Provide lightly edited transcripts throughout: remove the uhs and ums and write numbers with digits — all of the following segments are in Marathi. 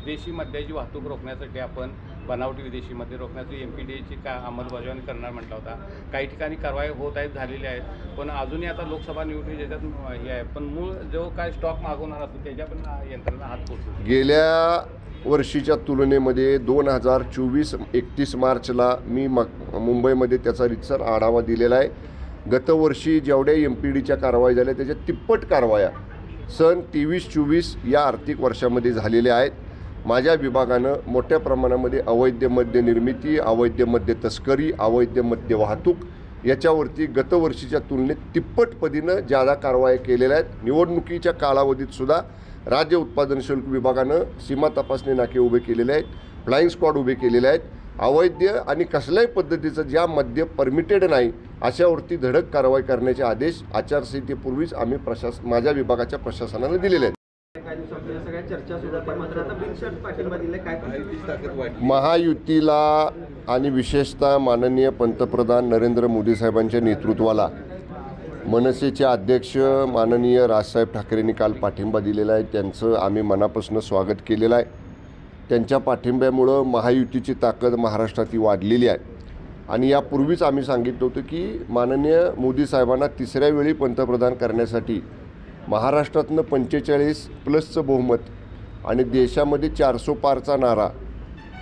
विदेशी मद्याची वाहतूक रोखण्यासाठी आपण बनावटी विदेशी मद्य रोखण्याची MPDAची अंमलबजावणी करणार म्हटला होता। काही ठिकाणी कारवाई होत आहेत, झालेली आहेत, पण अजूनही आता लोकसभा निवडणूक ज्याच्यात हे आहे, पण मूळ जो काय स्टॉक मागवणार असतो त्याच्या पण यंत्रणा हात पोहोचतो। गेल्या वर्षीच्या तुलनेमध्ये 2024 31 मार्चला मी मुंबईमध्ये त्याचा रितसर आढावा दिलेला आहे। गतवर्षी जेवढ्या MPDच्या कारवाई झाल्या त्याच्या तिप्पट कारवाया सन 23-24 या आर्थिक वर्षामध्ये झालेल्या आहेत। माझ्या विभागानं मोठ्या प्रमाणामध्ये अवैध मद्य निर्मिती, अवैध मद्य तस्करी, अवैध मद्य वाहतूक याच्यावरती गतवर्षीच्या तुलनेत तिप्पट पटीनं जादा कारवाया केलेल्या आहेत। निवडणुकीच्या कालावधीत सुद्धा राज्य उत्पादन शुल्क विभागानं सीमा तपासणी नाके उभे केलेले आहेत, फ्लाइंग स्क्वॉड उभे केलेले आहेत। अवैध आणि कसल्याही पद्धतीचं ज्या मद्य परमिटेड नाही अशावरती धडक कारवाई करण्याचे आदेश आचारसंहितेपूर्वीच आम्ही माझ्या विभागाच्या प्रशासनाला दिलेले आहेत। महायुतीला आणि विशेषतः माननीय पंतप्रधान नरेंद्र मोदी साहेबांच्या नेतृत्वाला मनसेचे अध्यक्ष माननीय राजसाहेब ठाकरेंनी काल पाठिंबा दिलेला आहे। त्यांचं आम्ही मनापासून स्वागत केलेलं आहे। त्यांच्या पाठिंब्यामुळं महायुतीची ताकद महाराष्ट्रात वाढलेली आहे आणि यापूर्वीच आम्ही सांगितलं होतं की माननीय मोदी साहेबांना तिसऱ्या वेळी पंतप्रधान करण्यासाठी महाराष्ट्रातनं 45+ बहुमत आणि देशामध्ये 400 पारचा नारा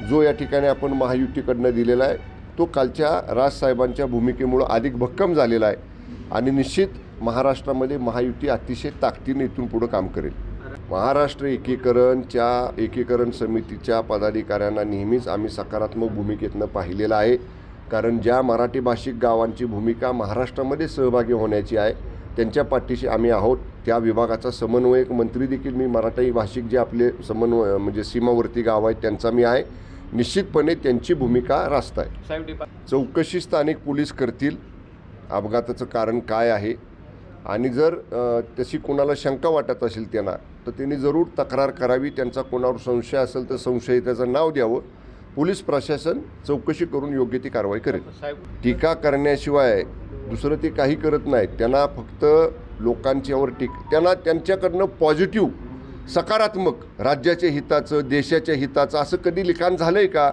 जो या ठिकाणी आपण महायुतीकडनं दिलेला आहे तो कालच्या राजसाहेबांच्या भूमिकेमुळं अधिक भक्कम झालेला आहे आणि निश्चित महाराष्ट्रामध्ये महायुती अतिशय ताकदीने इथून पुढे काम करेल। महाराष्ट्र एकीकरण समितीच्या पदाधिकाऱ्यांना नेहमीच आम्ही सकारात्मक भूमिकेतनं पाहिलेलं आहे, कारण ज्या मराठी भाषिक गावांची भूमिका महाराष्ट्रामध्ये सहभागी होण्याची आहे त्यांच्या पाठीशी आम्ही आहोत। त्या विभागाचा समन्वयक मंत्री देखील मी मराठी भाषिक जे आपले समन्वय म्हणजे सीमावर्ती गाव आहेत त्यांचा मी आहे। निश्चितपणे त्यांची भूमिका रास्त आहे। चौकशी स्थानिक पोलीस करतील अपघाताचं कारण काय आहे आणि जर तशी कोणाला शंका वाटत असेल त्यांना तर त्यांनी जरूर तक्रार करावी। त्यांचा कोणावर संशय असेल तर संशयिताचं नाव द्यावं। पोलीस प्रशासन चौकशी करून योग्य ती कारवाई करेल। टीका करण्याशिवाय दुसरं ते काही करत नाहीत। त्यांना फक्त लोकांच्यावर त्यांना त्यांच्याकडनं पॉझिटिव्ह सकारात्मक राज्याच्या हिताचं देशाच्या हिताचं असं कधी लिखाण झालं आहे का?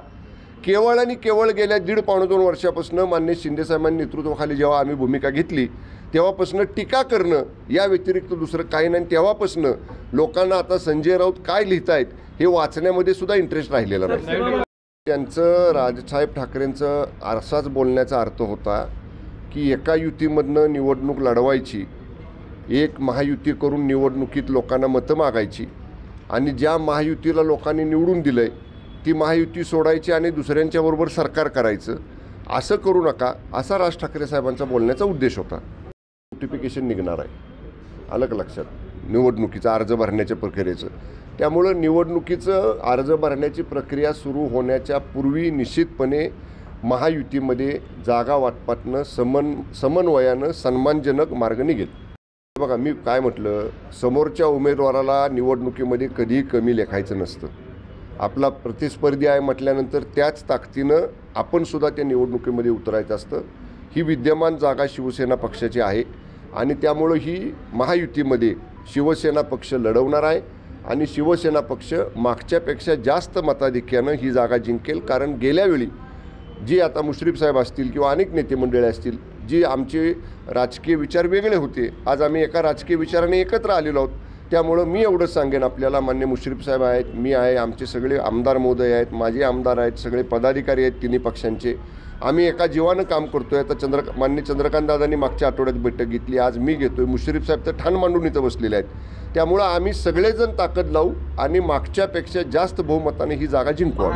केवळ आणि केवळ गेल्या 1.5-2 वर्षापासून माननीय शिंदेसाहेबांनी नेतृत्वाखाली जेव्हा आम्ही भूमिका घेतली तेव्हापासून टीका करणं या व्यतिरिक्त दुसरं काही नाही। तेव्हापासून लोकांना आता संजय राऊत काय लिहित आहेत हे वाचण्यामध्ये सुद्धा इंटरेस्ट राहिलेला नाही। त्यांचं राजसाहेब ठाकरेंचं असाच बोलण्याचा अर्थ होता की एका युतीमधनं निवडणूक लढवायची, एक महायुती करून निवडणुकीत लोकांना मतं मागायची आणि ज्या महायुतीला लोकांनी निवडून दिलं आहे ती महायुती सोडायची आणि दुसऱ्यांच्याबरोबर सरकार करायचं, असं करू नका असा राज ठाकरे साहेबांचा बोलण्याचा उद्देश होता। नोटिफिकेशन निघणार आहे, आलं का लक्षात, निवडणुकीचा अर्ज भरण्याच्या प्रक्रियेचं। त्यामुळं निवडणुकीचं अर्ज भरण्याची प्रक्रिया सुरू होण्याच्या पूर्वी निश्चितपणे महायुतीमध्ये जागा वाटपातनं समन्वयानं सन्मानजनक मार्ग निघेल। बघा मी काय म्हटलं, समोरच्या उमेदवाराला निवडणुकीमध्ये कधीही कमी लेखायचं नसतं। आपला प्रतिस्पर्धी आहे म्हटल्यानंतर त्याच ताकदीनं आपण सुद्धा त्या निवडणुकीमध्ये उतरायचं असतं। ही विद्यमान जागा शिवसेना पक्षाची आहे आणि त्यामुळं ही महायुतीमध्ये शिवसेना पक्ष लढवणार आहे आणि शिवसेना पक्ष मागच्यापेक्षा जास्त मताधिक्यानं ही जागा जिंकेल। कारण गेल्या वेळी जी आता मुश्रीफ साहेब असतील किंवा अनेक नेते मंडळी असतील जी आमचे राजकीय विचार वेगळे होते, आज आम्ही एका राजकीय विचाराने एकत्र आलेलो आहोत। त्यामुळं मी एवढंच सांगेन आपल्याला, मान्य मुश्रीफ साहेब आहेत, मी आहे, आमचे सगळे आमदार महोदय आहेत, माझे आमदार आहेत, सगळे पदाधिकारी आहेत तिन्ही पक्षांचे, आम्ही एका जीवानं काम करतोय। आता मान्य चंद्रकांत दादांनी मागच्या आठवड्यात बैठक घेतली, आज मी घेतोय, मुश्रीफ साहेब तर ठाण मांडून इथं बसलेले आहेत। त्यामुळं आम्ही सगळेजण ताकद लावू आणि मागच्यापेक्षा जास्त बहुमताने ही जागा जिंकू।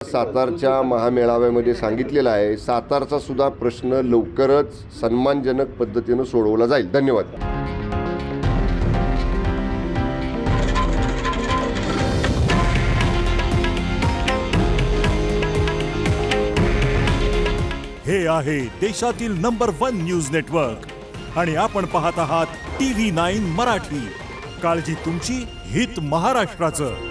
सातारच्या महामेळाव्यामध्ये सांगितलेलं आहे, सातारचा सुद्धा प्रश्न लवकरच सन्मानजनक पद्धतीनं सोडवला जाईल। धन्यवाद। हे आहे देशातील नंबर 1 न्यूज नेटवर्क आणि आपण पाहत आहात TV9 मराठी। काळजी तुमची, हित महाराष्ट्राचं।